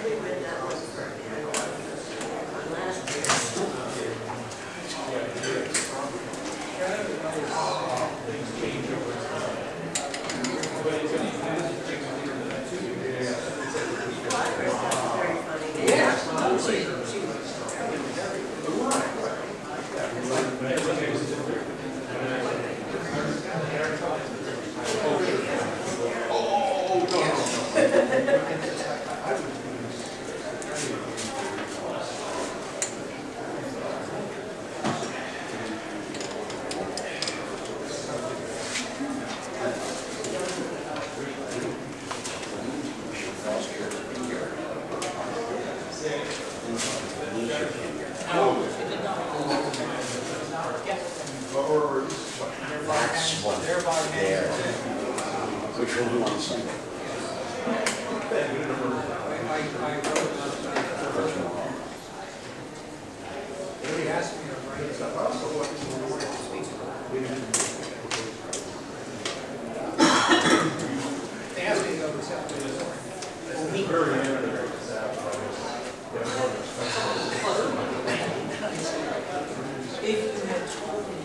actually read that one for last year. Very funny. Yeah. Which one do you want to see? They asked me to go to if you had told me,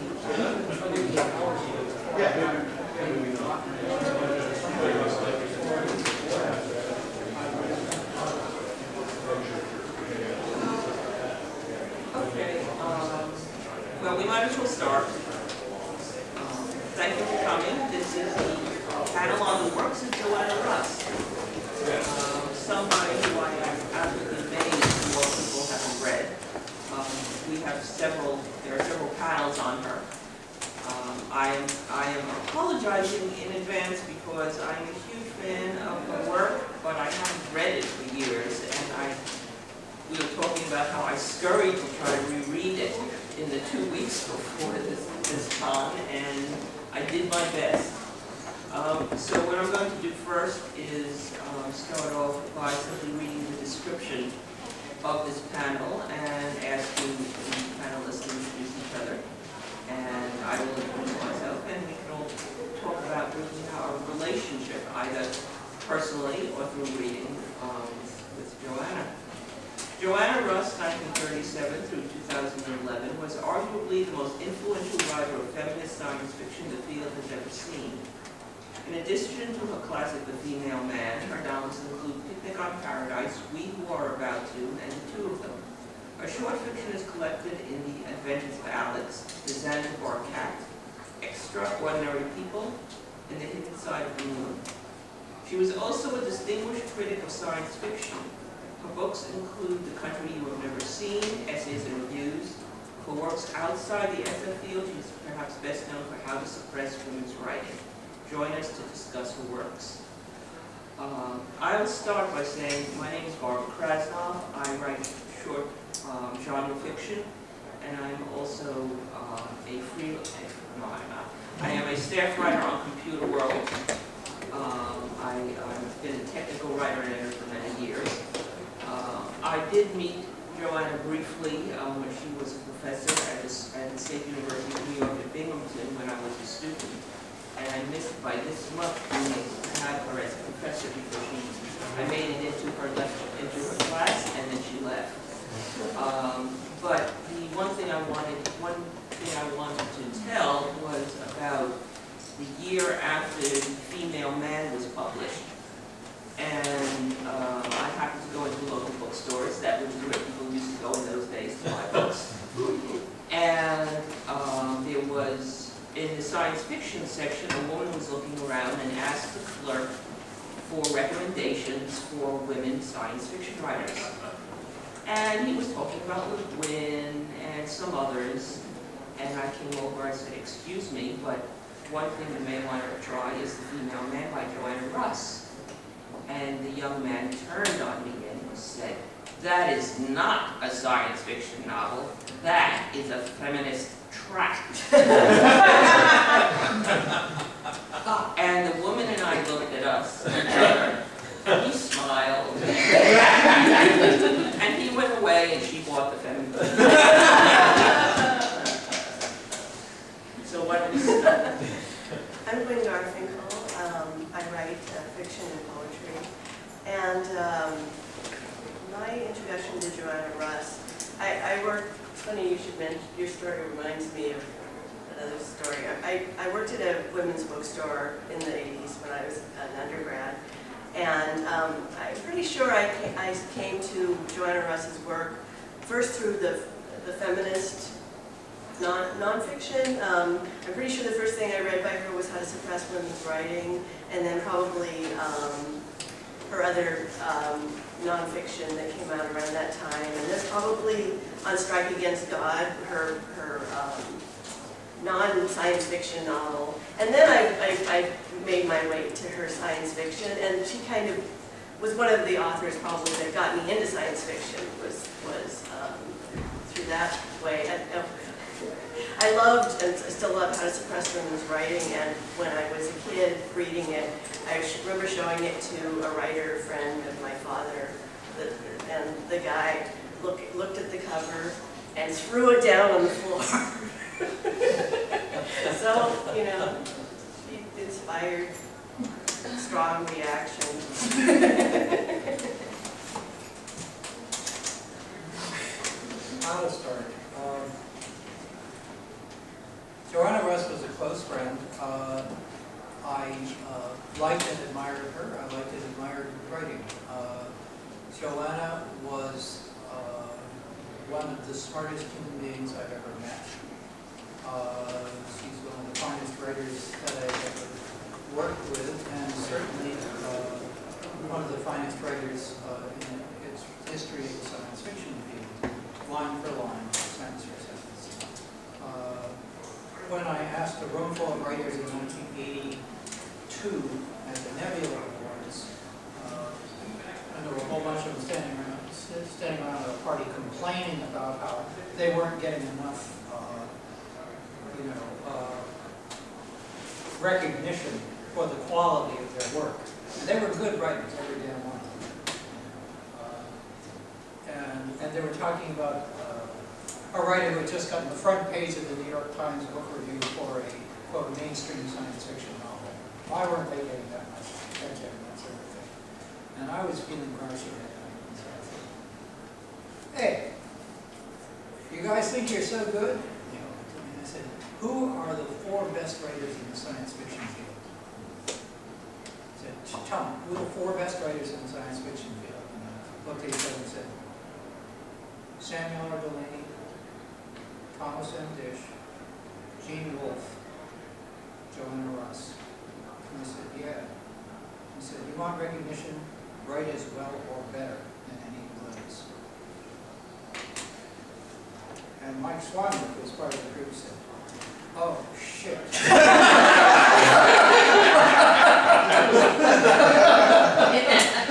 well, we might as well start. Thank you for coming. This is the panel on the works of Joanna Russ. Somebody who I am absolutely amazed more people haven't read. There are several panels on her. I am apologizing in advance because I'm a huge fan of her work, but I haven't read it for years, and we were talking about how I scurried to try to reread it in the 2 weeks before this con, and I did my best. So what I'm going to do first is start off by simply reading the description of this panel and asking the panelists to introduce each other. And I will introduce myself, and we can all talk about our relationship, either personally or through reading with Joanna. Joanna Russ, 1937 through 2011, was arguably the most influential writer of feminist science fiction the field has ever seen. In addition to her classic The Female Man, her novels include Picnic on Paradise, We Who Are About To, and The Two of Them. Her short fiction is collected in The Adventures of Alyx, The Zanzibar Cat, Extraordinary People, and The Hidden Side of the Moon. She was also a distinguished critic of science fiction. Her books include The Country You Have Never Seen, essays and reviews. For works outside the SF field, she's perhaps best known for How to Suppress Women's Writing. Join us to discuss her works. I will start by saying my name is Krasnoff. I write short genre fiction, and I'm also I am a staff writer on Computer World. I've been a technical writer and editor for many years. I did meet Joanna briefly when she was a professor at the State University of New York at Binghamton when I was a student. And I missed by this much being able to have her as a professor because I made it into her class and then she left. But the one thing I wanted to tell was about the year after The Female Man was published. And I happened to go into local bookstores. That was where people used to go in those days to buy books. And there was, in the science fiction section, a woman was looking around and asked the clerk for recommendations for women science fiction writers. And he was talking about Gwynne and some others. And I came over, I said, excuse me, but one thing you may want to try is The Female Man by Joanna Russ. And the young man turned on me and said, that is not a science fiction novel, that is a feminist tract. And the woman and I looked at us, and he smiled. And he went away and she bought the feminist. So what is that? I'm Gwynne Garfinkle. I write fiction and poetry. And Joanna Russ. I worked, it's funny you should mention, your story reminds me of another story. I worked at a women's bookstore in the 80s when I was an undergrad. And I'm pretty sure I came to Joanna Russ's work first through the feminist nonfiction. I'm pretty sure the first thing I read by her was How to Suppress Women's Writing, and then probably her other nonfiction that came out around that time. And that's probably On Strike Against God, her non-science fiction novel. And then I made my way to her science fiction, and she kind of was one of the authors probably that got me into science fiction, was through that way. I loved, and still love, How to Suppress Women's Writing, and when I was a kid reading it, I remember showing it to a writer friend of my father, and the guy looked at the cover and threw it down on the floor. So, you know, she inspired strong reaction. I'll start. Joanna Russ was a close friend. I liked and admired her. I liked and admired her writing. Joanna was one of the smartest human beings I've ever met. She's one of the finest writers that I've ever worked with, and certainly one of the finest writers in its history of the science fiction field, line for line, sentence for sentence. When I asked a room full of writers in 1982 at the Nebula Awards, and there were a whole bunch of them standing around at a party complaining about how they weren't getting enough recognition for the quality of their work. And they were good writers, every damn one of them. And they were talking about a writer who had just gotten the front page of the New York Times book review for a, quote, mainstream science fiction novel. Why weren't they getting that much attention and that sort of thing? And I was feeling grouchy at that time. So I said, hey, you guys think you're so good? You know, and I said, who are the 4 best writers in the science fiction field? I said, tell me, who are the 4 best writers in the science fiction field? And I looked at each other and said, Samuel R. Delany, Thomas M. Dish, Gene Wolfe, Joanna Russ. And I said, yeah. He said, you want recognition? Write as well or better than any of those. And Mike Swanwick, who was part of the group, said, oh, shit.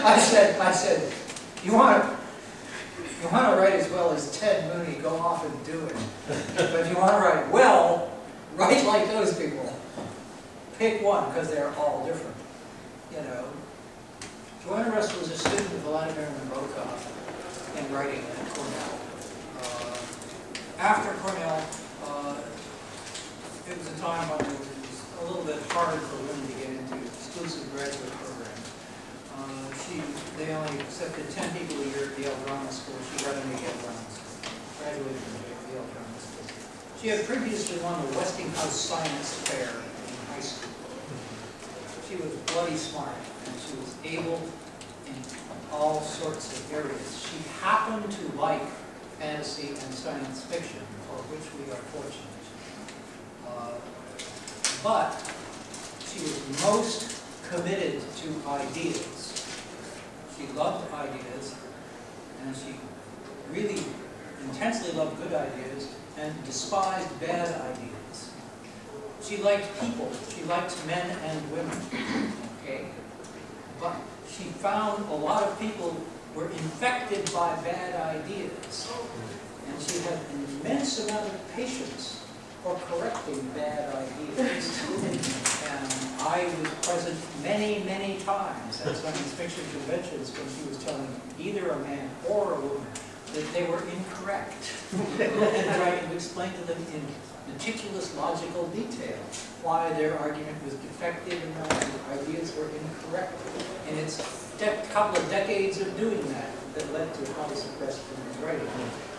I said, you want to write as well as Ted Mooney, go off and do it. But if you want to write well, write like those people. Pick one, because they're all different. You know, Joanna Russ was a student of Vladimir Nabokov in writing at Cornell. After Cornell, it was a time when it was a little bit hard for women to get into exclusive graduate programs. They only accepted 10 people a year at the Yale Drama School. She got into Yale Drama School, graduated from Yale Drama School. She had previously won the Westinghouse Science Fair in high school. She was bloody smart, and she was able in all sorts of areas. She happened to like fantasy and science fiction, for which we are fortunate. But she was most committed to ideas. She loved ideas, and she really intensely loved good ideas and despised bad ideas. She liked people. She liked men and women. Okay? But she found a lot of people were infected by bad ideas. And she had an immense amount of patience for correcting bad ideas. And I was present many, many times at science fiction conventions when she was telling either a man or a woman that they were incorrect. And trying to explain to them in meticulous logical detail why their argument was defective and why their ideas were incorrect. And it's a couple of decades of doing that that led to highly suppressed women's writing,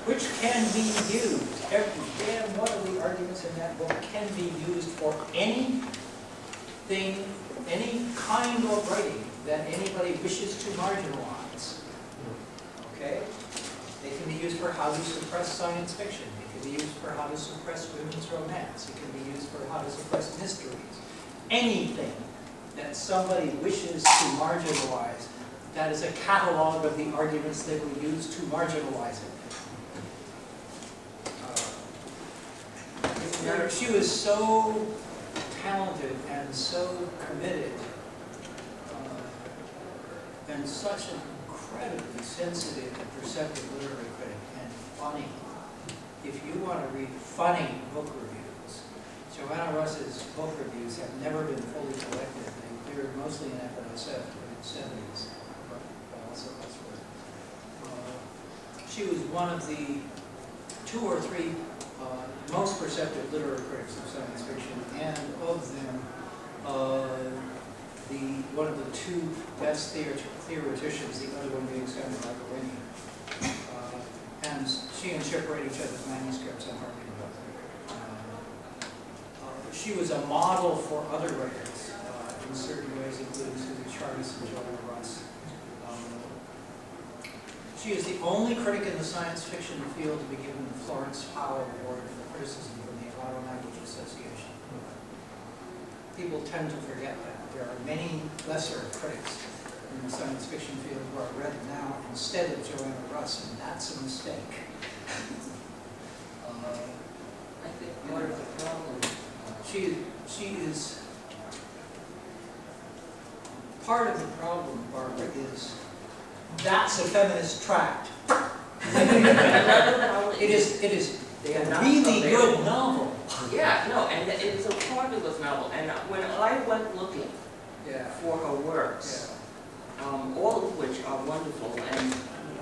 which can be used. Every damn one of the arguments in that book can be used for anything, any kind of writing that anybody wishes to marginalize. Okay? They can be used for how to suppress science fiction. They can be used for how to suppress women's romance. It can be used for how to suppress mysteries. Anything that somebody wishes to marginalize, that is a catalog of the arguments that we use to marginalize it. She was so talented and so committed and such an incredibly sensitive and perceptive literary critic and funny. If you want to read funny book reviews, Joanna Russ's book reviews have never been fully collected. They appeared mostly in FNSF in the 70s. But also elsewhere. She was one of the 2 or 3 most perceptive literary critics of science fiction, and of them, one of the 2 best theoreticians, the other one being Zanzibar, Gwynne. And she and Chip read each other's manuscripts and argued about them. She was a model for other writers in certain ways, including Susan Chartis and Joanna Russ. She is the only critic in the science fiction field to be given the Florence Powell Award for criticism from the Ottawa Language Association. People tend to forget that. There are many lesser critics in the science fiction field who are read now instead of Joanna Russ, and that's a mistake. I think part of the problem, She is part of the problem, Barbara, is that's a feminist tract. It is a really good novel. Yeah, no, and it is a fabulous novel. And when I went looking for her works, all of which are wonderful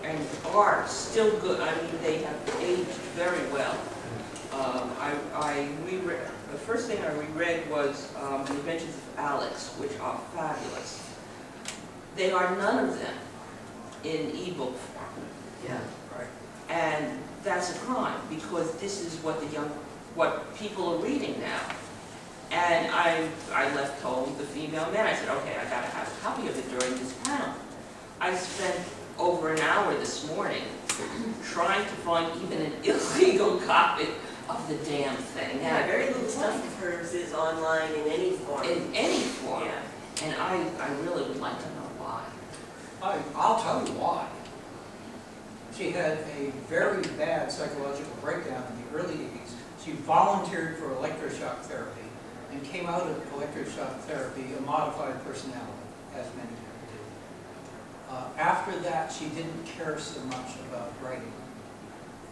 and are still good. I mean, they have aged very well. I reread, the first thing I reread was The Adventures of Alyx, which are fabulous. They are none of them in ebook form. Yeah. Right. And that's a crime, because this is what what people are reading now. And I left home the female man. I said, okay, I gotta have a copy of it during this panel. I spent over an hour this morning trying to find even an illegal copy of the damn thing. Yeah, very little stuff of hers is online in any form. In any form. Yeah. And I really would like to know why. I'll tell you why. She had a very bad psychological breakdown in the early 80s. She volunteered for electroshock therapy and came out of electroshock therapy a modified personality, as many people do. After that, she didn't care so much about writing,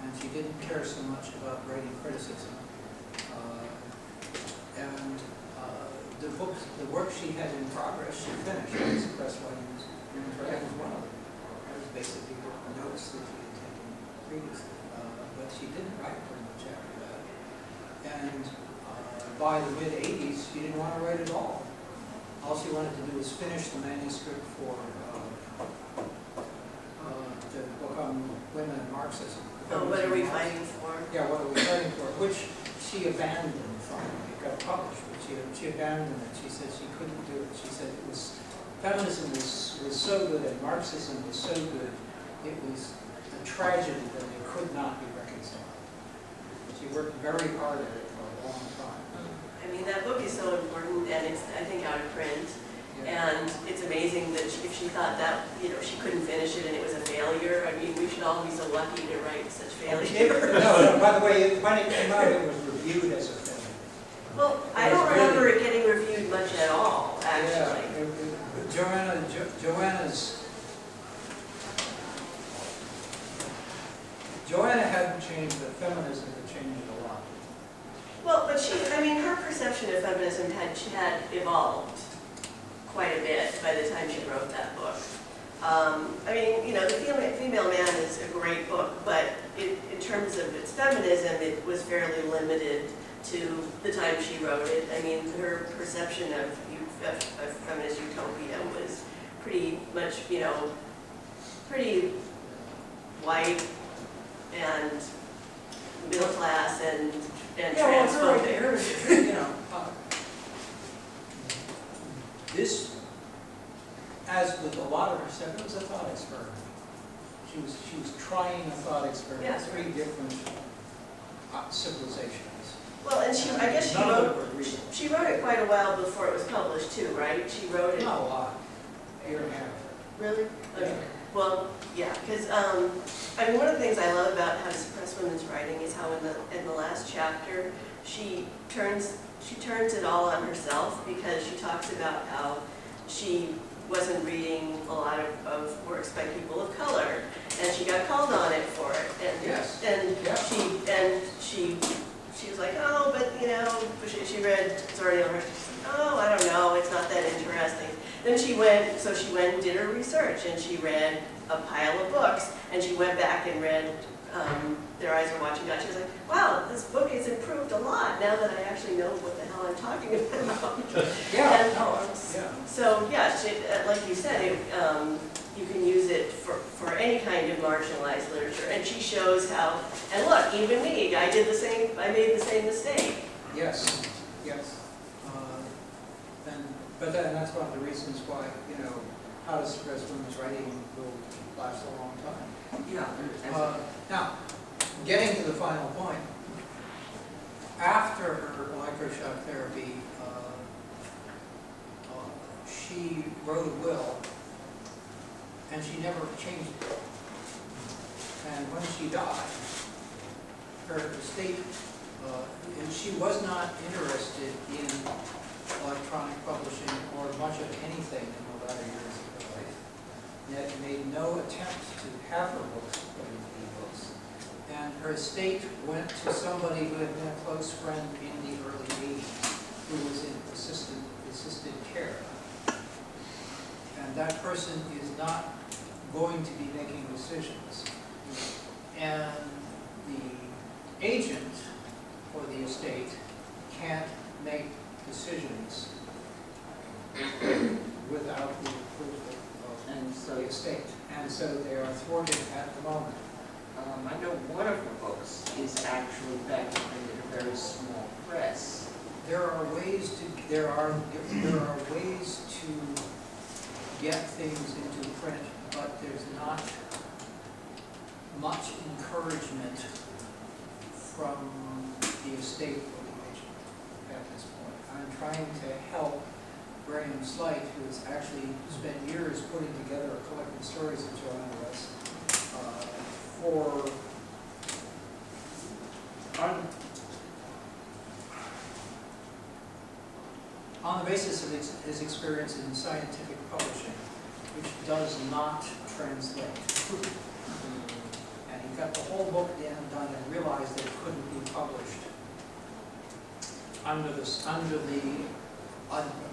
and she didn't care so much about writing criticism. The work she had in progress, she finished. Suppressed Writings. That was one of them. That was basically the notes that she had taken previously. But she didn't write very much after that. And by the mid-80s, she didn't want to write at all. All she wanted to do was finish the manuscript for the book on women and Marxism. Oh, what are we fighting for? Yeah, what are we fighting for? Which she abandoned finally. It got published, but she abandoned it. She said she couldn't do it. She said it was, feminism was so good and Marxism was so good, it was a tragedy that they could not be reconciled. She worked very hard at it for a long time. I mean, that book is so important, and it's, I think, out of print. Yeah. And it's amazing that if she thought that, she couldn't finish it and it was a failure. I mean, we should all be so lucky to write such failure. No, by the way, when it came out, it was reviewed as a failure. Well, I don't remember it getting reviewed much at all, actually. Yeah, Joanna hadn't changed, but feminism had changed a lot. Well, but her perception of feminism had evolved quite a bit by the time she wrote that book. The Female Man is a great book, but in terms of its feminism, it was fairly limited to the time she wrote it. I mean, her perception of feminist utopia was pretty much, pretty white and middle class and Yeah, well, transphobic. you know, this, as with a lot of her stuff, it was a thought experiment. She was trying a thought experiment, Yeah. 3 different civilizations. Well, and I guess None of it were real. she wrote it quite a while before it was published too, right? She wrote it. Not a lot, a year and a half. Really? Okay. Yeah. Well, yeah, because I mean, one of the things I love about How to Suppress Women's Writing is how in the last chapter she turns it all on herself, because she talks about how she wasn't reading a lot of works by people of color, and she got called on it for it. And, Yes. And Yeah. she was like, oh, but you know, she read Zora Neale Hurston. She's like, oh, I don't know, it's not that interesting. Then she went and did her research, and she read a pile of books, and she went back and read Their Eyes Are Watching God. She was like, wow, this book has improved a lot now that I actually know what the hell I'm talking about. Yeah, And no, yeah. so, yeah, like you said, you can use it for any kind of marginalized literature, and she shows how, and look, even me, I made the same mistake. Yes, yes. But that's one of the reasons why, you know, How to Suppress Women's Writing will last a long time. Yeah. Now, getting to the final point, after her electroshock therapy, she wrote a will, and she never changed it. And when she died, her estate, and she was not interested in electronic publishing or much of anything in the latter years of her life, yet made no attempt to have her books put into e-books. And her estate went to somebody who had been a close friend in the early 80s, who was in assisted care. And that person is not going to be making decisions. And the agent for the estate can't make decisions without the approval of the estate. And so they are thwarted at the moment. I know one of her books is actually back in a very small press. There are ways to get things into print, but there's not much encouragement from the estate or the agent at this point. I'm trying to help Graham Slight, who has actually spent years putting together a collection of stories of Joanna Russ, on the basis of his experience in scientific publishing, which does not translate. And he got the whole book done and realized that it couldn't be published under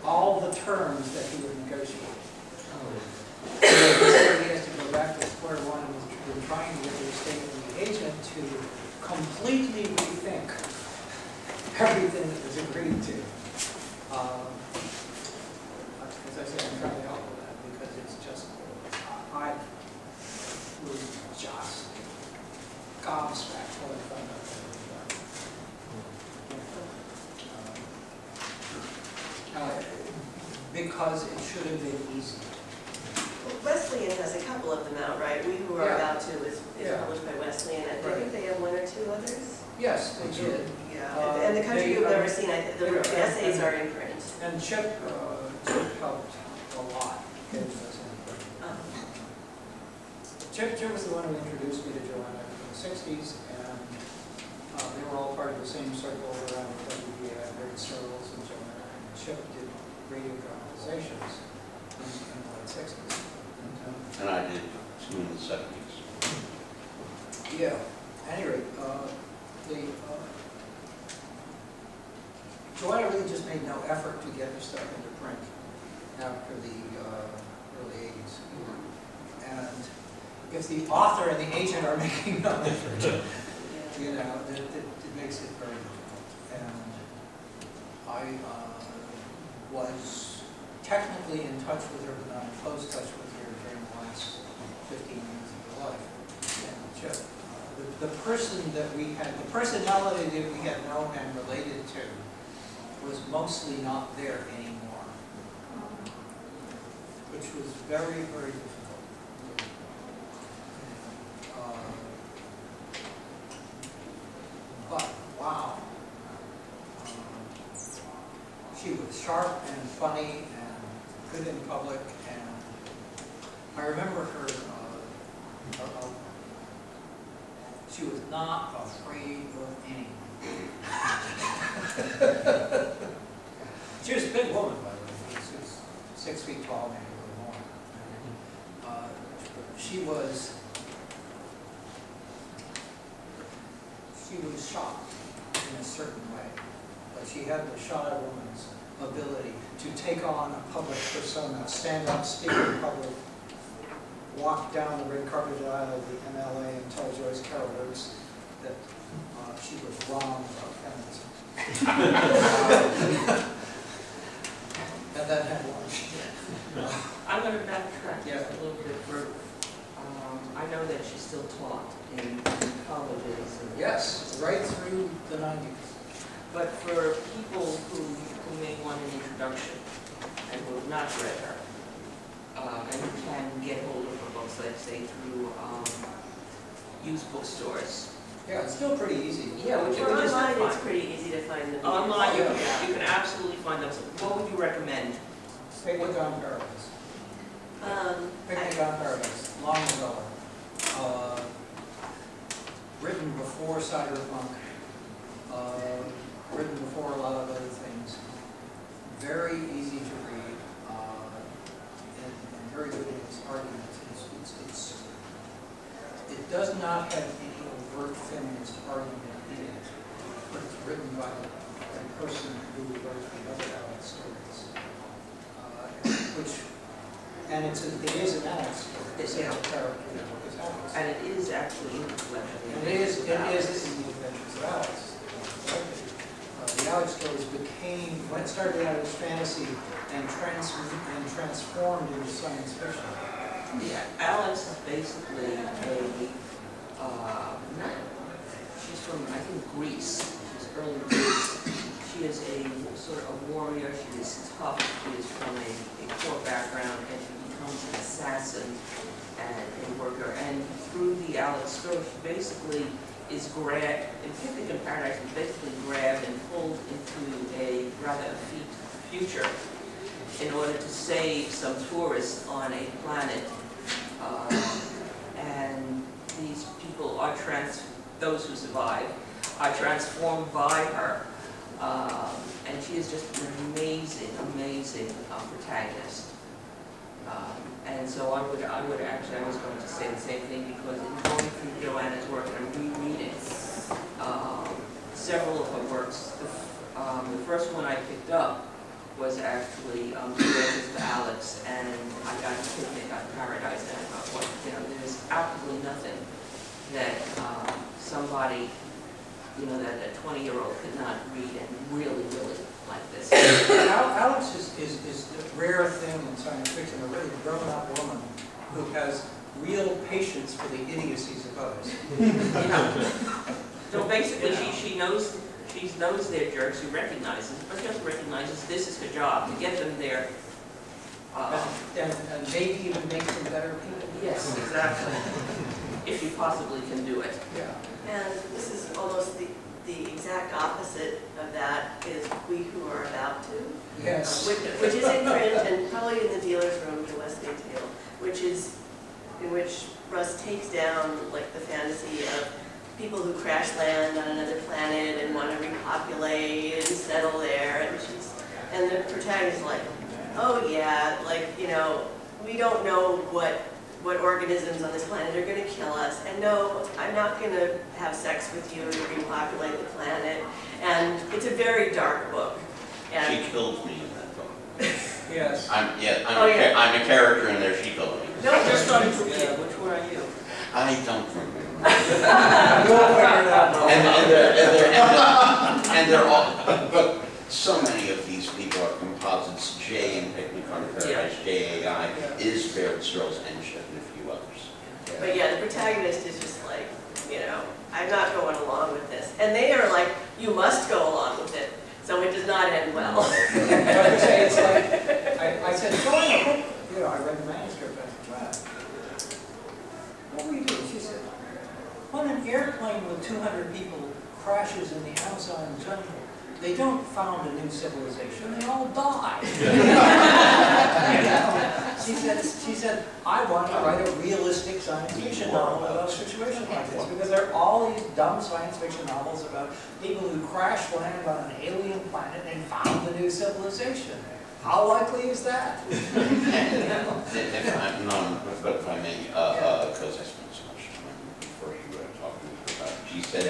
all the terms that he would negotiate. So he has to go back to square one, and has been trying to get the estate and the agent to completely rethink everything that was agreed to. As I said, I'm trying to help with that because it's just, I was just gobsmacked when I found out that it was done. Because it should have been easy. Well, Wesleyan has a couple of them out, right? We Who Are About To is published by Wesleyan. I think they have one or two others. Yes, they did. Yeah, and The Country You've Never Seen, the essays are in print. And Chip helped a lot getting those in print. Chip was the one who introduced me to Joanna in the 60s, and they were all part of the same circle around WBA, Ray Searles and Joanna, and Chip did radio dramatizations in the late 60s. And I did two in the 70s. Yeah, at any rate, Joanna really just made no effort to get her stuff into print after the early 80s. And if the author and the agent are making no effort, you know, it makes it very difficult. And I was technically in touch with her, but not in close touch with her during the last 15 years of her life. And the person that we had, the personality that we had known and related to was mostly not there anymore, which was very, very difficult. But, wow. She was sharp and funny and good in public, and I remember her, she was not afraid of anything. She was a big woman, by the way. She was 6 feet tall, maybe a little more. She was shocked in a certain way, but she had the shy woman's ability to take on a public persona, stand up, speak in public, walk down the red carpet aisle of the MLA and tell Joyce Carol Oates that she was wrong about feminism. And then had lunch. I'm going to backtrack Yeah. just a little bit. I know that she still taught in colleges. And Yes, right through the 90s. But for people who may want an introduction and who have not read her, and who can get hold of her books, let's say through used bookstores. Yeah, it's still pretty easy. Yeah, which is Online, fine. it's pretty easy to find them. Online, you Yeah. can absolutely find them. So what would you recommend? Picnic on Paradise. Picnic on Paradise, Longfellow. Written before cyberpunk, written before a lot of other things. Very easy to read, and very good in its arguments. It does not have any overt feminist argument in it, but it's written by a person who wrote the other Alyx stories, and it is an Alyx story. It's a character in the book is Alyx. And it is actually in the collection. And it is in the Adventures of Alyx. The Alyx stories became, when it started out as fantasy and transformed into science fiction. Yeah, Alyx is basically she's from, I think, Greece. She's early Greece. She is a sort of a warrior. She is tough. She is from a poor background, and she becomes an assassin and a worker. And through the Alyx story, she basically is grabbed, in Picnic in Paradise, is basically grabbed and pulled into a rather effete future in order to save some tourists on a planet. And these people are those who survive are transformed by her. And she is just an amazing, amazing protagonist. And so I was going to say the same thing, because in going through Joanna's work and rereading several of her works, the first one I picked up was actually The Adventures of Alyx, and I got to Picnic on Paradise, and I thought, well, there's absolutely nothing that somebody, that a 20-year-old could not read and really, really like this. Alyx is the rare thing in science fiction, a really grown-up woman who has real patience for the idiocies of others. So basically, she knows they're jerks who recognizes, but she also recognizes this is her job, to get them there. And maybe even make them better people. Yes, exactly. If you possibly can do it. Yeah. And this is almost the exact opposite of that is We Who Are About To. Yes. Which is in print and probably in the dealer's room to Wesley Tale, in which Russ takes down like the fantasy of people who crash land on another planet and want to repopulate and settle there, and the protagonist is like, oh yeah, we don't know what organisms on this planet are going to kill us, and no, I'm not going to have sex with you to repopulate the planet, and it's a very dark book. And She killed me in that book. Yes. I'm a character in there, she killed me. no, I just started to read. Which one are you? I don't remember. You'll figure it out. And they're all, but so many of these people are composites. Jay in Picnic on Paradise, J.A.I. is Baird Searles and a few others. But yeah, the protagonist is just like, you know, I'm not going along with this. And they are like, you must go along with it. So it does not end well. It's like, I said, Joanna, you know, I read the manuscript. I said, Joanna, what were you doing? She said, when an airplane with 200 people crashes in the Amazon jungle, they don't found a new civilization, they all die. She said, I want to write a realistic science fiction novel about a situation like this, because there are all these dumb science fiction novels about people who crash landed on an alien planet and found the new civilization. How likely is that? If I may, because I spent so much time before you were talking about it, she said,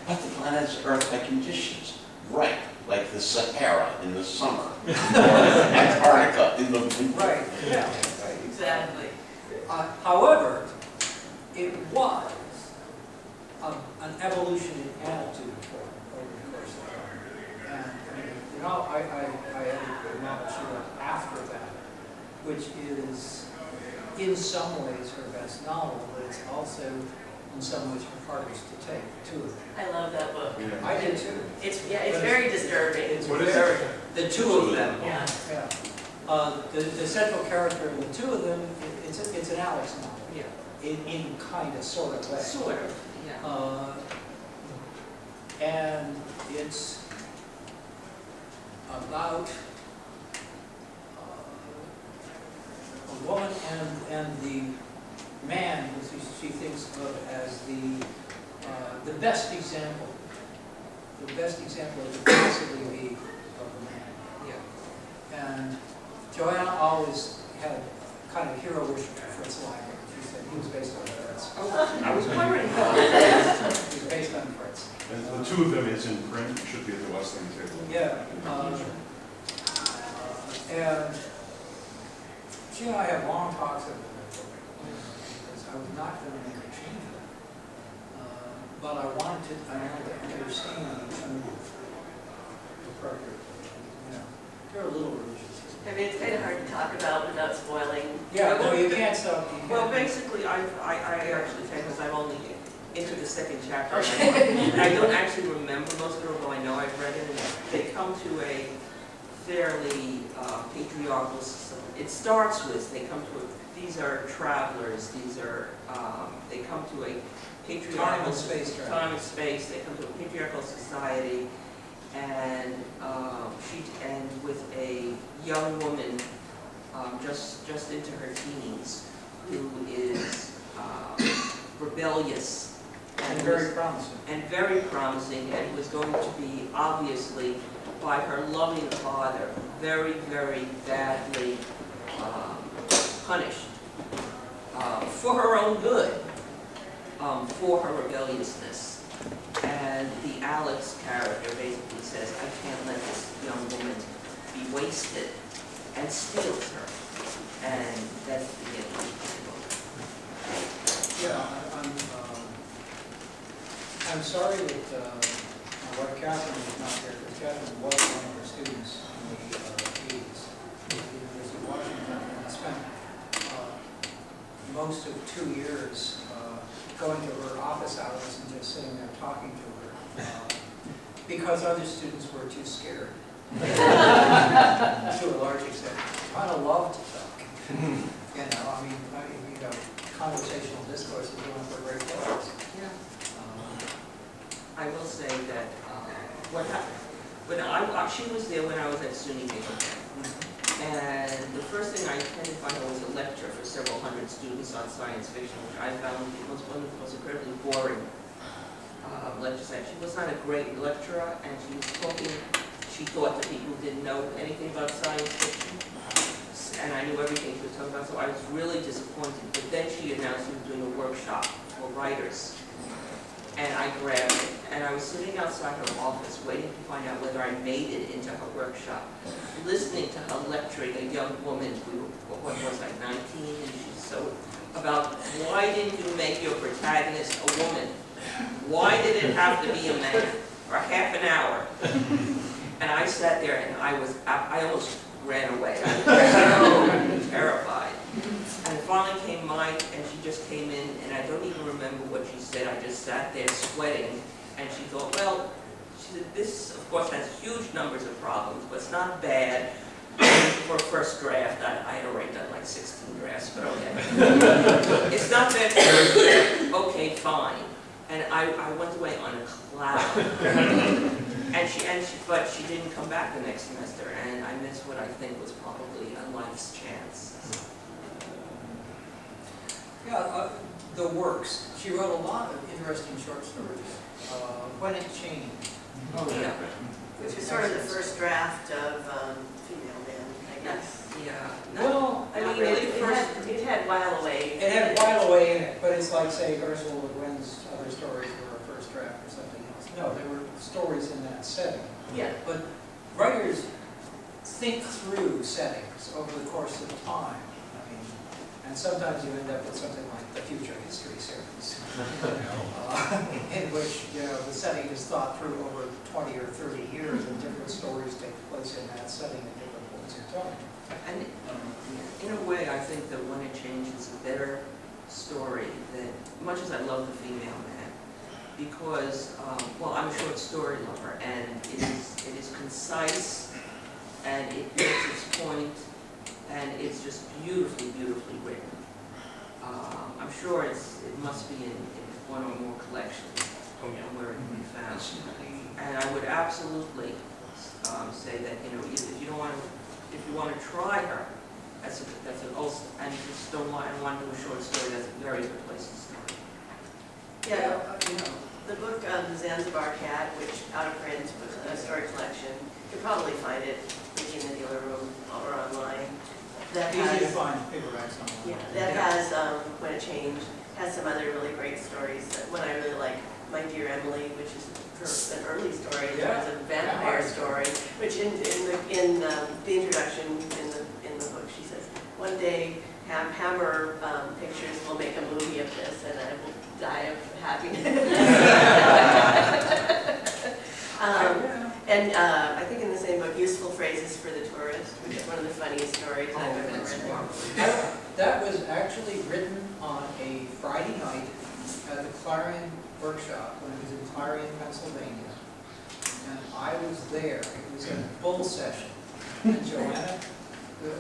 but the planet's Earth-like conditions. Right, like the Sahara in the summer, or Antarctica in the winter. Right, yeah. Right, exactly. However, it was an evolution in attitude over the course of time. And, I mean, you know, I edited a novel she wrote after that, which is, in some ways, her best novel, but it's also, in some ways, her hardest to take, two of them. I love that book. Yeah. I did too. It's very disturbing. What is it? The two of them. Yeah. Yeah. The central character in the two of them, it's an Alyx novel. Yeah. In kind of, sort of way. Sort of, yeah. And it's about a woman and the man who she thinks of as the best example that could possibly be of a man. Yeah. And Joanna always had kind of hero worship for Fritz Leiber. She said he was based on Fritz. Oh, I was wondering about that. He was based on Fritz. And the two of them is in print, should be at the Wesleyan table. Yeah. And she and I had long talks about it, because I was not going to make a change of it. But I wanted to understand each move appropriately. You know, they're a little religious. I mean, it's kind of hard to talk about without spoiling. Yeah, no, you can't stop. Well, basically, I actually think, because I'm only into the second chapter, Okay. and I don't actually remember most of it, although I know I've read it, and they come to a fairly patriarchal, it starts with, these are travelers, they come to a patriarchal Time and space travel. Time and space, they come to a patriarchal society, and with a young woman just into her teens who is rebellious And very promising. And was going to be obviously by her loving father very, very badly punished for her own good, for her rebelliousness. And the Alyx character basically says, I can't let this young woman be wasted, and steals her. And that's the beginning of the book. Yeah, I'm sorry that my wife Catherine is not here, because Catherine was one of our students in the 80s at the University of Washington, and I spent most of 2 years going to her office hours and just sitting there talking to her, because other students were too scared. To a large extent. I kind of love to talk. You know, I mean, conversational discourse is one of her great qualities. Yeah. I will say that what happened when she was there when I was at SUNY Binghamton, and the first thing I attended by her was a lecture for several hundred students on science fiction, which I found was one of the most incredibly boring lectures. She was not a great lecturer, and she was talking. She thought that people didn't know anything about science fiction, and I knew everything she was talking about, so I was really disappointed. But then she announced she was doing a workshop for writers, and I grabbed it. And I was sitting outside her office waiting to find out whether I made it into her workshop, listening to her lecturing a young woman who, what was I, 19, and she's so, about why didn't you make your protagonist a woman? Why did it have to be a man for half an hour? And I sat there and I almost ran away. I was so terrified. And finally came Mike, and she just came in, and I don't even remember what she said. I just sat there sweating, and she thought, well, she said, this, of course, has huge numbers of problems, but it's not bad. For a first draft, I had already done like 16 drafts, but okay. It's not bad for a first draft. Okay, fine. And I went away on a cloud. But she didn't come back the next semester, and I missed what I think was probably a life's chance. Yeah, the works. She wrote a lot of interesting short stories. When It Changed. Oh, yeah. Which was sort of the first draft of Female Man, I guess. Yeah. Well, I mean, it had While Away. it had While Away in it, but it's like, say, Ursula Le Guin's other stories were a first draft or something else. No, there were stories in that setting. Yeah. But writers think through settings over the course of time. I mean, and sometimes you end up with something like the Future History series, in which the setting is thought through over 20 or 30 years, and different stories take place in that setting at different points in time. And in a way, I think that When It Changed is a better story than, much as I love The Female Man, because, well, I'm a short story lover, and it is concise, and it makes its point, and it's just beautifully, beautifully written. I'm sure it must be in one or more collections where it can be found. And I would absolutely say that, if you want to try her, that's an also, and if you just don't want to do a short story, that's a very good place to start. Yeah, the book The Zanzibar Cat, which out of print was a story collection, you could probably find it in the dealer room or online. That Easy to has, find paperbacks online. yeah, that has When It Changed, has some other really great stories. One I really like, My Dear Emily, which is an early story. Yeah. It's a vampire story, which in the introduction in the book, she says, one day Hammer Pictures will make a movie of this, and I will die of happiness. And I think in the same book, Useful Phrases for the Tourist, which is one of the funniest stories I've ever read. That was actually written on a Friday night at the Clarion Workshop when it was in Clarion, Pennsylvania. And I was there. It was a bull session. And Joanna, we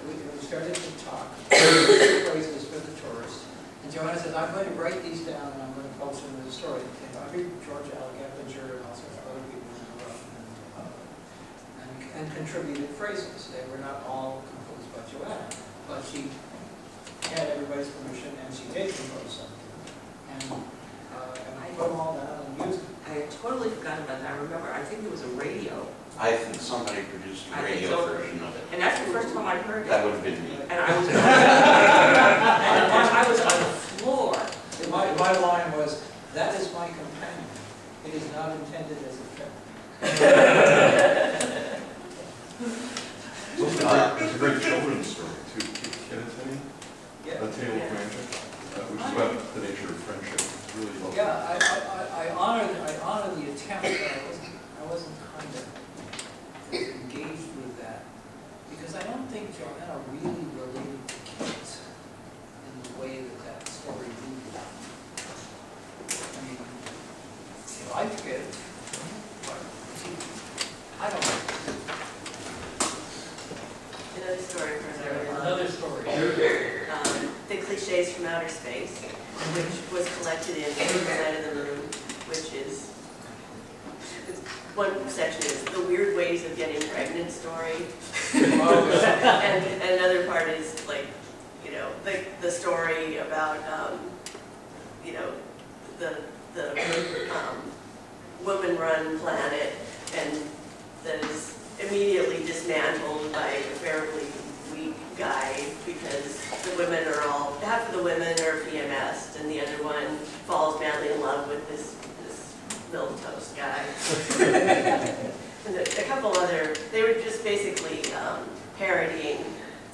started to talk phrases for the tourist. And Joanna said, I'm going to write these down and I'm going to post them as a story. And I read George Alexander and all sorts of other people in the room and contributed phrases. They were not all composed by Joanna, but she had everybody's permission and she did compose some. And I put them all down and used them. I had totally forgotten about that. I remember, I think there was a radio. I think somebody produced a I think radio so. version of it. And that's the first time I heard it. That would have been me. And I was, I was on the floor. My line was, that is my companion. It is not intended as a threat. It's a great children's story, too. Kinnison, Yeah. A Tale of Magic, which is about the nature of friendship. It's really lovely. Yeah, I honor the attempt, but I wasn't kind of engaged with that because I don't think Joanna really related to kids in the way that story moved. I mean, she liked kids, but I don't know. Another story from Another story. The Cliches from Outer Space, which was collected in Side of the Moon, which is, one section is the weird ways of getting pregnant story. and another part is like, the story about, the woman-run planet, and that is immediately dismantled by a fairly weak guy because the women are all, half of the women are PMS'd and the other one falls madly in love with this milquetoast guy. And a couple other, they were just basically parodying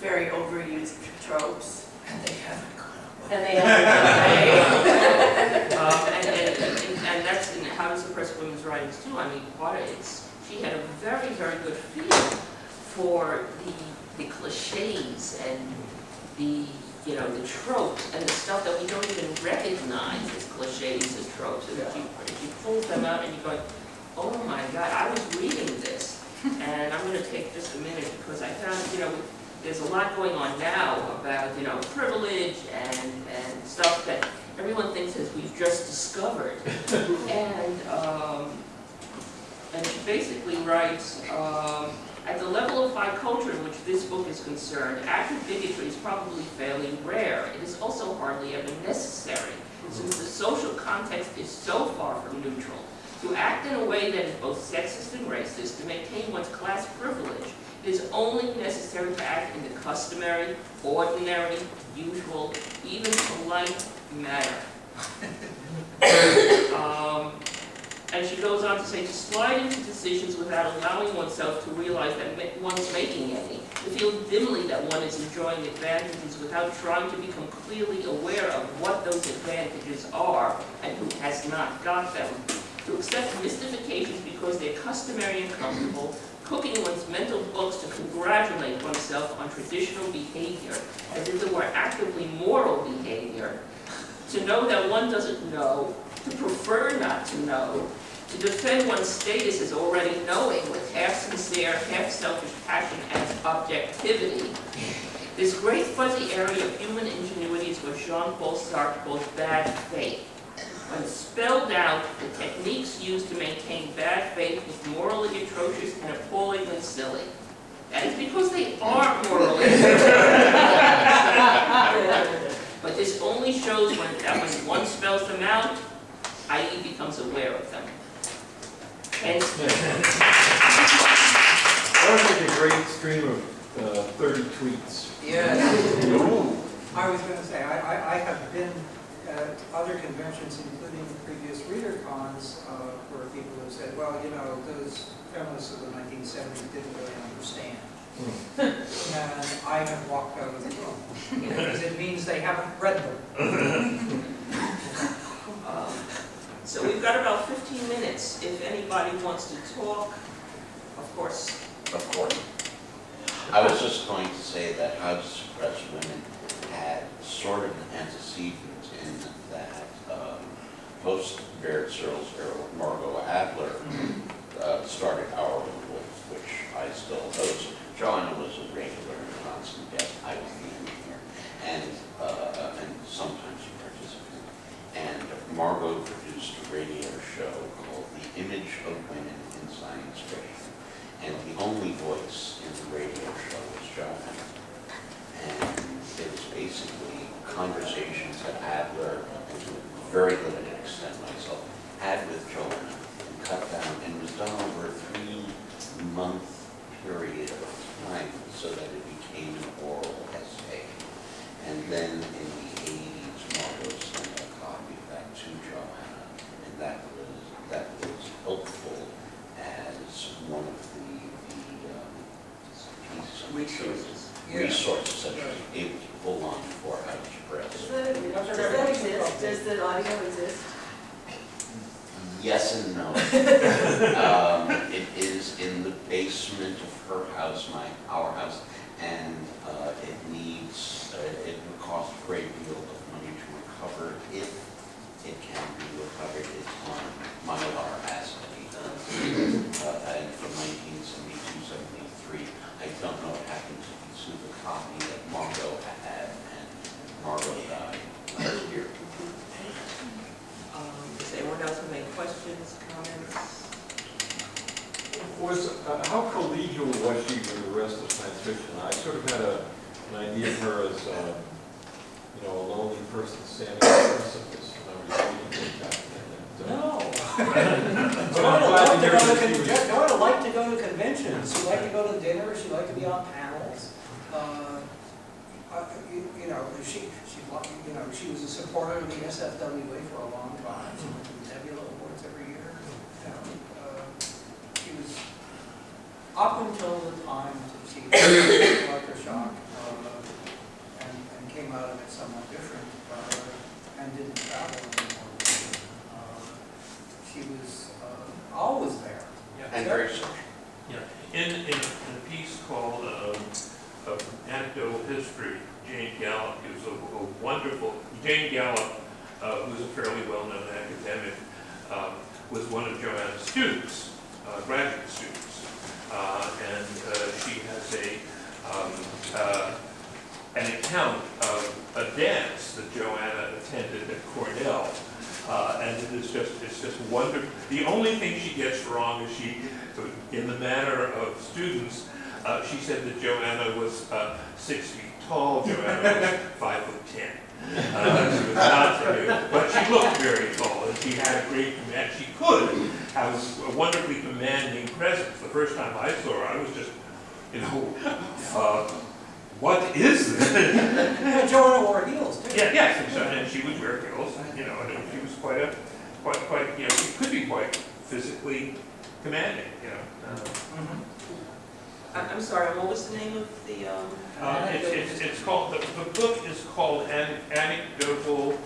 very overused tropes. And they haven't gone away. And they haven't gone away. And that's in How to Suppress Women's Writings too. I mean, she had a very, very good feel for the cliches and the you know, the tropes and the stuff that we don't even recognize as cliches and tropes. And if you pull them out and you're going, oh my God, I was reading this. And I'm going to take just a minute because I found, you know, there's a lot going on now about, you know, privilege and stuff that everyone thinks that we've just discovered. And she basically writes, at the level of high culture in which this book is concerned, active bigotry is probably fairly rare. It is also hardly ever necessary, since the social context is so far from neutral. To act in a way that is both sexist and racist, to maintain one's class privilege, it is only necessary to act in the customary, ordinary, usual, even polite manner. And she goes on to say, to slide into decisions without allowing oneself to realize that one's making any, to feel dimly that one is enjoying advantages without trying to become clearly aware of what those advantages are and who has not got them, to accept mystifications because they're customary and comfortable, cooking one's mental books to congratulate oneself on traditional behavior as if it were actively moral behavior, to know that one doesn't know, to prefer not to know, to defend one's status as already knowing with half-sincere, half-selfish passion as objectivity. This great fuzzy area of human ingenuity is what Jean-Paul Sartre calls bad faith. When spelled out, the techniques used to maintain bad faith was morally atrocious and appallingly silly. That is because they are morally atrocious. But this only shows that when one spells them out, i.e. becomes aware of them. Hence, that was like a great stream of 30 tweets. Yes. I was going to say, I have been at other conventions, including previous Readercons, where people have said, well, you know, those feminists of the 1970s didn't really understand. And I have walked out of the room, because it means they haven't read them. So we've got about 15 minutes. If anybody wants to talk, of course. Of course. I was just going to say that How to Suppress Women had sort of an antecedent in that post-Barrett Searles era, Margot Adler started Our Own Wolf, which I still host. Joanna was a regular and constant guest. I was the engineer, and sometimes a participant. And Margot produced a radio show called The Image of Women in Science Fiction. And the only voice in the radio show was Joanna. And it was basically conversations that Adler, and to a very limited extent myself, had with Joanna, and cut down, and was done over a 3-month period of time so that it became an oral essay. And then in the 80s, Margot sent a copy of that to Joanna, and that was helpful as one of the pieces of resources that she was able to pull on for How to Suppress. Does that exist? Does the audio exist? Yes and no. It is in the basement of her house, our house, and it would cost a great deal of money to recover if it can be recovered. It's on Mylar acid. And from 1972-73, I don't know what happened to the copy that Margot had, and Margot died last year. Does anyone else have any questions, comments? How collegial was she with the rest of science fiction? I sort of had an idea of her as, a lonely person standing on the precipice when I was reading that. No. Joanna liked to go to conventions. She liked to go to dinner. She liked to be on panels. She was a supporter of the SFWA for a long time. She went to the Nebula Awards every year. She was up until the time that she had electroshock and came out of it somewhat different and didn't travel anymore. She was always there. Yeah. And very social. Yeah. In a piece called Anecdotal History Jane Gallup gives a wonderful, Jane Gallup, who's a fairly well-known academic, was one of Joanna's students, graduate students. And she has an account of a dance that Joanna attended at Cornell. And it's just wonderful. The only thing she gets wrong is in the manner of students, she said that Joanna was 6 feet tall, Joanna was 5'10". She was not but she looked very tall, and she had a great command. She could have a wonderfully commanding presence. The first time I saw her, I was just, what is this? Well, Joanna wore heels too. Yeah, yes, and she would wear heels, and she was quite, she could be quite physically commanding, I'm sorry, what was the name of the, It's called, the book is called Anecdotal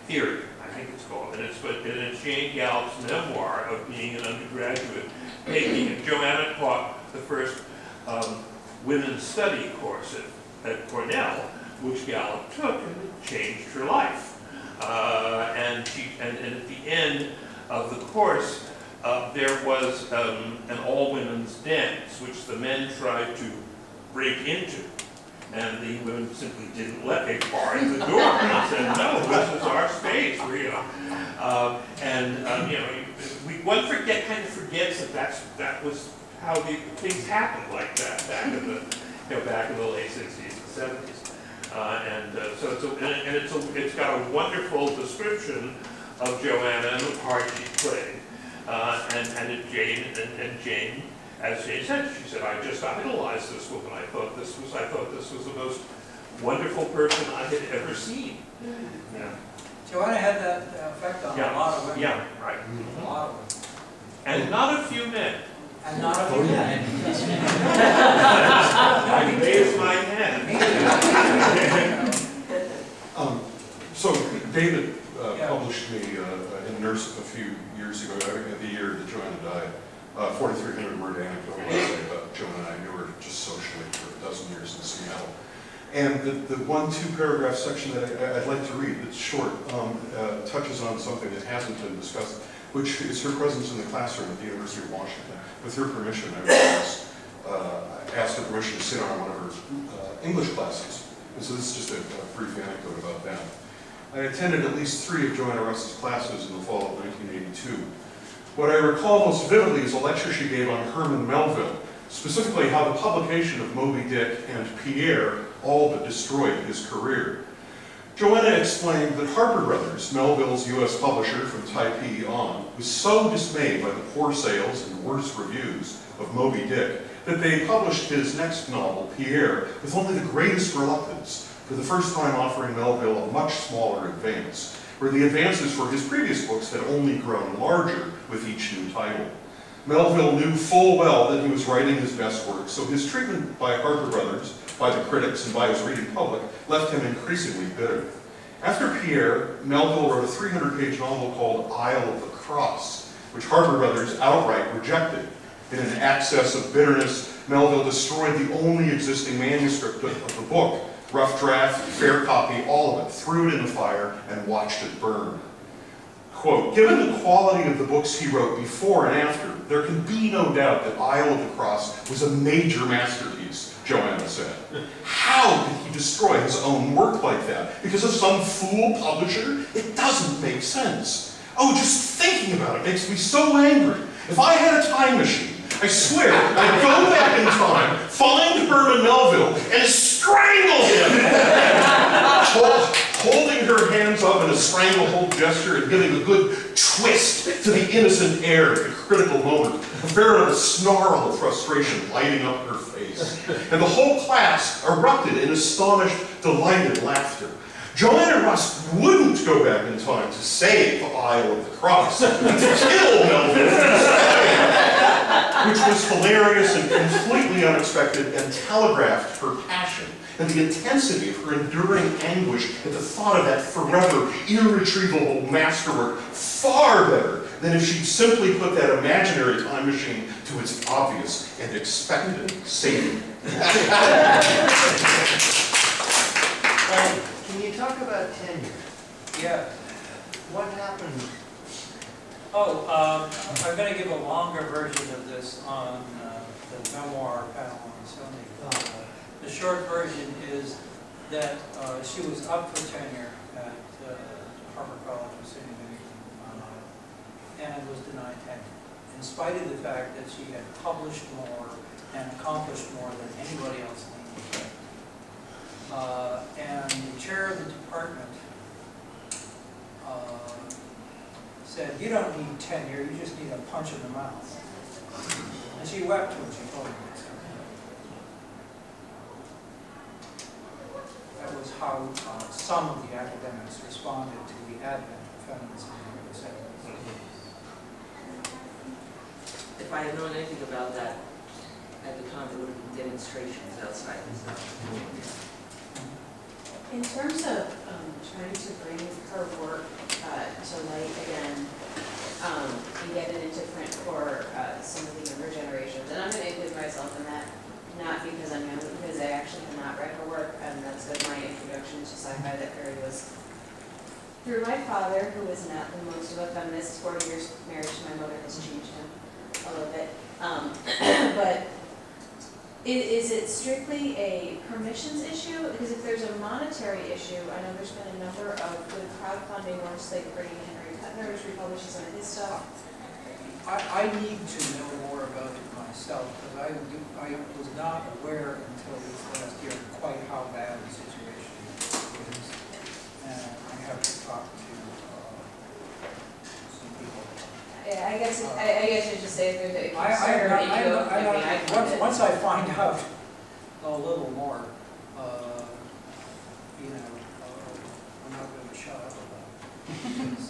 Theory, I think it's called, and it's Jane Gallup's memoir of being an undergraduate taking, Joanna taught the first women's study course at Cornell, which Gallup took, and it changed her life. And at the end of the course, there was an all-women's dance, which the men tried to break into. And the women simply didn't let it bar the door. And said, no, this is our space. One kind of forgets that was how things happened like that back in the late 60s and 70s. So it's got a wonderful description of Joanna and the part she played. And Jane, as Jane said, she said, I just idolized this woman. I thought this was the most wonderful person I had ever seen. Yeah. Joanna had that effect on a lot of women. Yeah, right. A lot of women. And not a few men. And not a few men. I raised my hand. So David published me in Nurse a few years ago, the year that Joanna died, 4,300-word anecdotal essay about Joanna. I knew her just socially for a dozen years in Seattle. And the 1-2 paragraph section that I'd like to read, that's short, touches on something that hasn't been discussed, which is her presence in the classroom at the University of Washington. With her permission, I was asked her permission to sit on one of her English classes. And so this is just a brief anecdote about that. I attended at least 3 of Joanna Russ's classes in the fall of 1982. What I recall most vividly is a lecture she gave on Herman Melville, specifically how the publication of Moby Dick and Pierre all but destroyed his career. Joanna explained that Harper Brothers, Melville's U.S. publisher from Taipei on, was so dismayed by the poor sales and worse reviews of Moby Dick that they published his next novel, Pierre, with only the greatest reluctance, for the first time offering Melville a much smaller advance, where the advances for his previous books had only grown larger with each new title. Melville knew full well that he was writing his best work, so his treatment by Harper Brothers, by the critics, and by his reading public left him increasingly bitter. After Pierre, Melville wrote a 300-page novel called Isle of the Cross, which Harper Brothers outright rejected. In an access of bitterness, Melville destroyed the only existing manuscript of the book, rough draft, fair copy, all of it, threw it in the fire, and watched it burn. Quote, given the quality of the books he wrote before and after, there can be no doubt that Isle of the Cross was a major masterpiece, Joanna said. How could he destroy his own work like that? Because of some fool publisher? It doesn't make sense. Oh, just thinking about it makes me so angry. If I had a time machine, I swear I'd go back in time, find Herman Melville, and strangle him! Holding her hands up in a stranglehold gesture and giving a good twist to the innocent air at a critical moment, a veritable snarl of frustration lighting up her face. And the whole class erupted in astonished, delighted laughter. Joanna Russ wouldn't go back in time to save Isle of the Cross, to kill Melville instead, which was hilarious and completely unexpected and telegraphed her passion and the intensity of her enduring anguish at the thought of that forever, irretrievable masterwork far better than if she'd simply put that imaginary time machine to its obvious and expected saving. Can you talk about tenure? Yeah. What happened? Oh, I'm going to give a longer version of this on the memoir panel on Sunday. The short version is that she was up for tenure at Harvard College of Senior and was denied tenure, in spite of the fact that she had published more and accomplished more than anybody else in the industry. And the chair of the department said, "You don't need tenure, you just need a punch in the mouth." And she wept when she told me this. That was how some of the academics responded to the advent of feminism in the 70s. If I had known anything about that at the time, there would have been demonstrations outside and stuff. In terms of trying to bring her work to light again, and get it into print for some of the younger generations, and I'm going to include myself in that, not because I'm young, but because I actually have not read her work, and that's been my introduction to sci-fi. That very was through my father, who was not the most of a feminist. 40 years marriage to my mother has changed him a little bit, but. Is it strictly a permissions issue? Because if there's a monetary issue, I know there's been a number of good crowdfunding ones, like bringing Henry Kuttner's republishes some of his stuff. I need to know more about it myself, because I was not aware until this last year quite how bad the situation is. And I have to talk to some people. Yeah, I guess I should just say if there's a concern. Once I find out a little more, I'm not going to shut up about it. Because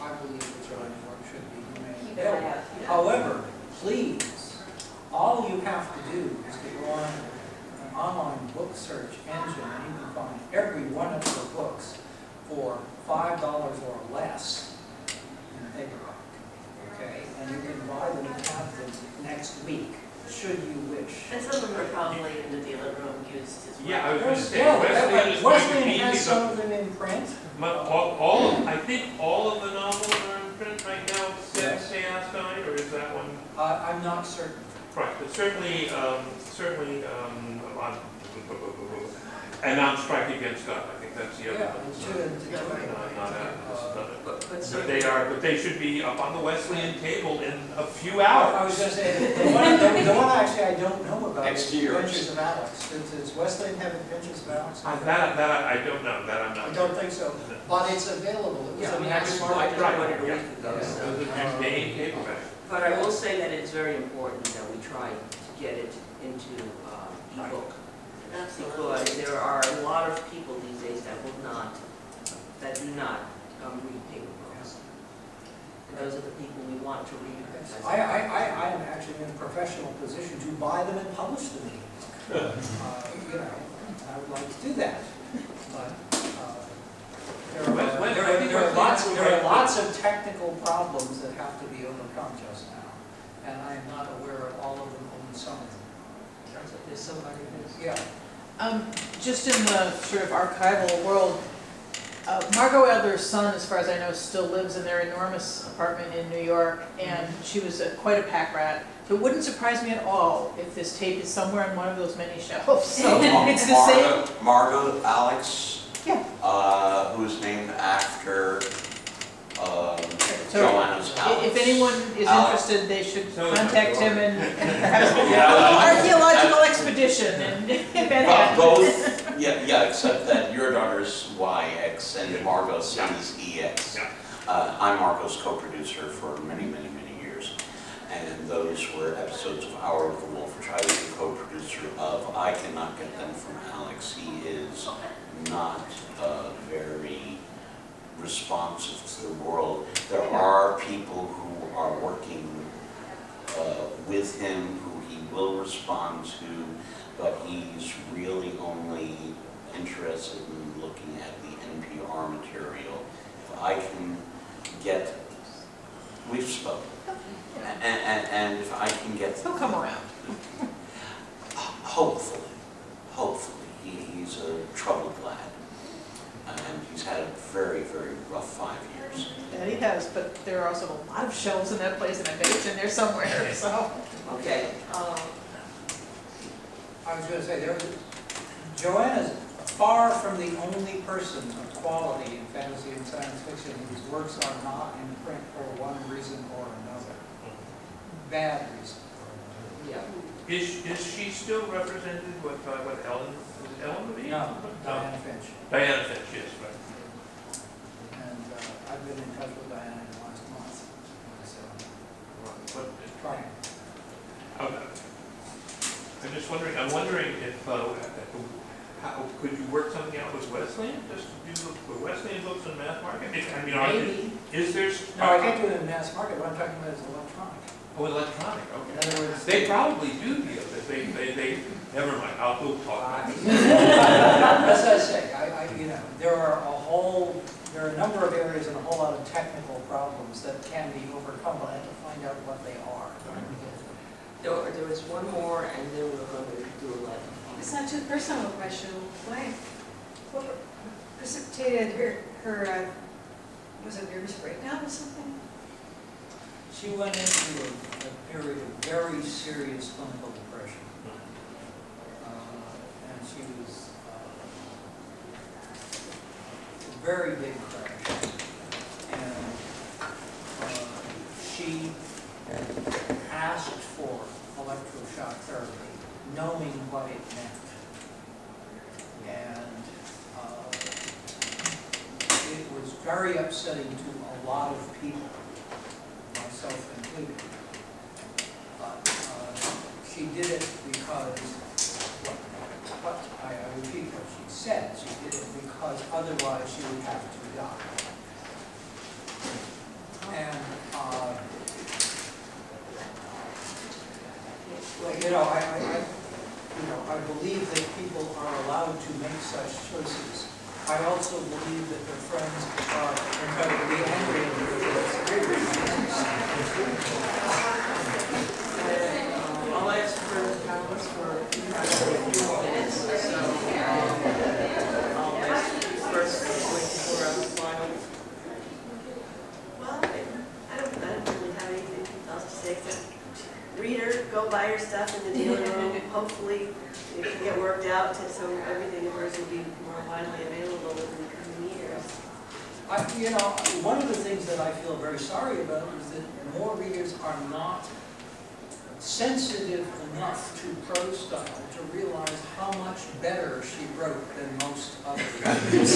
I believe the children's work should be made available. However, please, all you have to do is to go on an online book search engine and you can find every one of her books for $5 or less in paperback. Okay, and you can buy them and have them next week, should you wish. And some of them are probably in the dealer room used as well. Yeah, I was going to say, Wesleyan has some of them in print. I think all of the novels are in print right now, except Seance Night, or is that one? I'm not certain. Right, but certainly, and on Strike Against God, I think that's the other one. But they should be up on the Wesleyan table in a few hours. I was going to say, the one actually I don't know about is Next year. Adventures of Alyx. Does Wesleyan have Adventures of Alyx? That I don't know, that I'm not. I don't think so, but it's available. It was Yeah, I mean, a I just bought it a week ago. It was a main paperback. But I will say that it's very important that we try to get it into ebook. Absolutely. Because there are a lot of people these days that do not read paper books. And those are the people we want to read. I am actually in a professional position to buy them and publish them. I would like to do that. But there are lots of technical problems that have to be overcome just now. And I am not aware of all of them, only some of them. Sounds like there's somebody who's... Yeah. Just in the sort of archival world, Margot Adler's son, as far as I know, still lives in their enormous apartment in New York, and she was quite a pack rat. It wouldn't surprise me at all if this tape is somewhere on one of those many shelves. So it's the same. Margot Alyx, Yeah. who's named after So Joanna's house. if anyone is interested, they should contact him and perhaps Yeah. archaeological expedition in Manhattan. Both, yeah, except that your daughter's YX and Margot's son is EX. I'm Margot's co-producer for many, many, many years. And those were episodes of Hour of the Wolf, which I was the co-producer of. I cannot get them from Alyx. He is not very responsive to the world. There are people who are working with him who he will respond to, but he's really only interested in looking at the NPR material. If I can get, we've spoken, and if I can get... He'll come around. Hopefully, he's a troubled lad. He's had a very, very rough 5 years. Yeah, he has, but there are also a lot of shelves in that place, and I bet it's in there somewhere, so. Okay, I was gonna say, Joanna's far from the only person of quality in fantasy and science fiction whose works are not in print for one reason or another. Bad reason. yeah. Is she still represented with, what, Ellen, was it Ellen Levine? No, Diana Finch. Diana Finch, yes, right. And I've been in touch with Diana in the last month. So, trying. I'm just wondering, I'm wondering if, how, could you work something out with Wesleyan, just to do the Wesleyan books in mass market? I mean, Maybe. is there? No, I can't do it in mass market. What I'm talking about is electronic. Oh, electronic, In okay. other words, They probably do deal, but they, never mind, I'll go talk about it. as I say, you know, there are a number of areas and a whole lot of technical problems that can be overcome, but I have to find out what they are. There was one more, and then we're going to do 11. It's not too personal a question. What precipitated her was it nervous breakdown or something? She went into a period of very serious clinical depression. And she was a very big crash. And she asked for electroshock therapy, knowing what it meant. And it was very upsetting to a lot of people, myself included. But she did it because, I repeat what she said, she did it because otherwise she would have to die. And you know, I believe that people are allowed to make such choices. I also believe that their friends are entitled to be angry at I'll ask for the panelists for a few minutes, so I'll ask you first for a final. Well, I don't really have anything else to say except read her, go buy her stuff in the dealer room. Hopefully it can get worked out so everything of hers will be more widely available in the coming years. You know, one of the things that I feel very sorry about is that more readers are not sensitive enough to prose style to realize how much better she wrote than most others.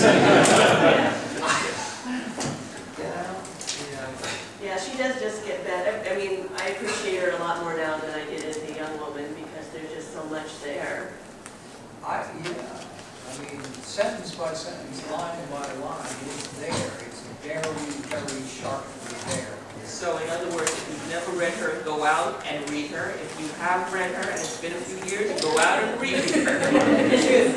Yeah, she does just get better. I mean, I appreciate her a lot more now than I did as a young woman because there's just so much there. I mean, sentence by sentence, line by line, it's there. It's very, very sharply there. So in other words, if you've never read her, go out and read her. If you have read her and it's been a few years, go out and read her.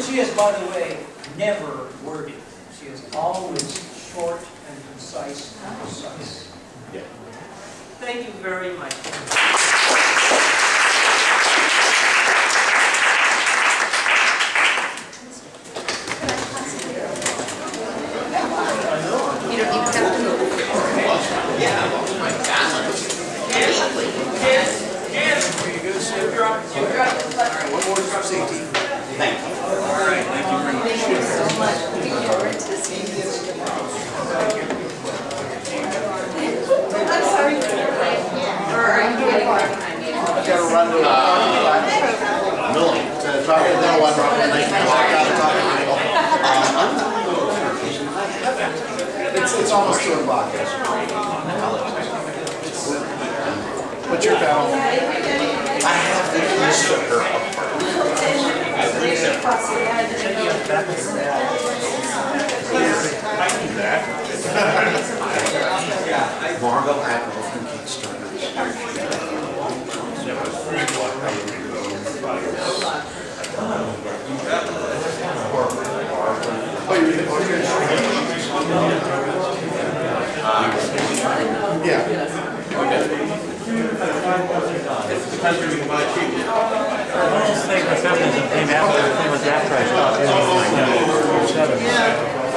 She is, by the way, never wordy. She is always short and concise and precise. Thank you very much. You don't even have to move. Yeah, my balance. One more for safety. Thank you. All right, thank you very much. Thank you so much. Looking forward to seeing you. I'm sorry for your late. Or are you getting far behind me? I've got to run to Millie. to talk to them, one run, and then walk out and talk to people. It's almost 2 o'clock. What's your panel? I have the keys to her apartment. I do that. Margot Admiral from Kickstarter. Oh, you're yeah. It's the country we can buy cheap. I almost think the feminism came after the thing was after I stopped doing it in 1997.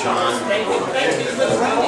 John. Thank you.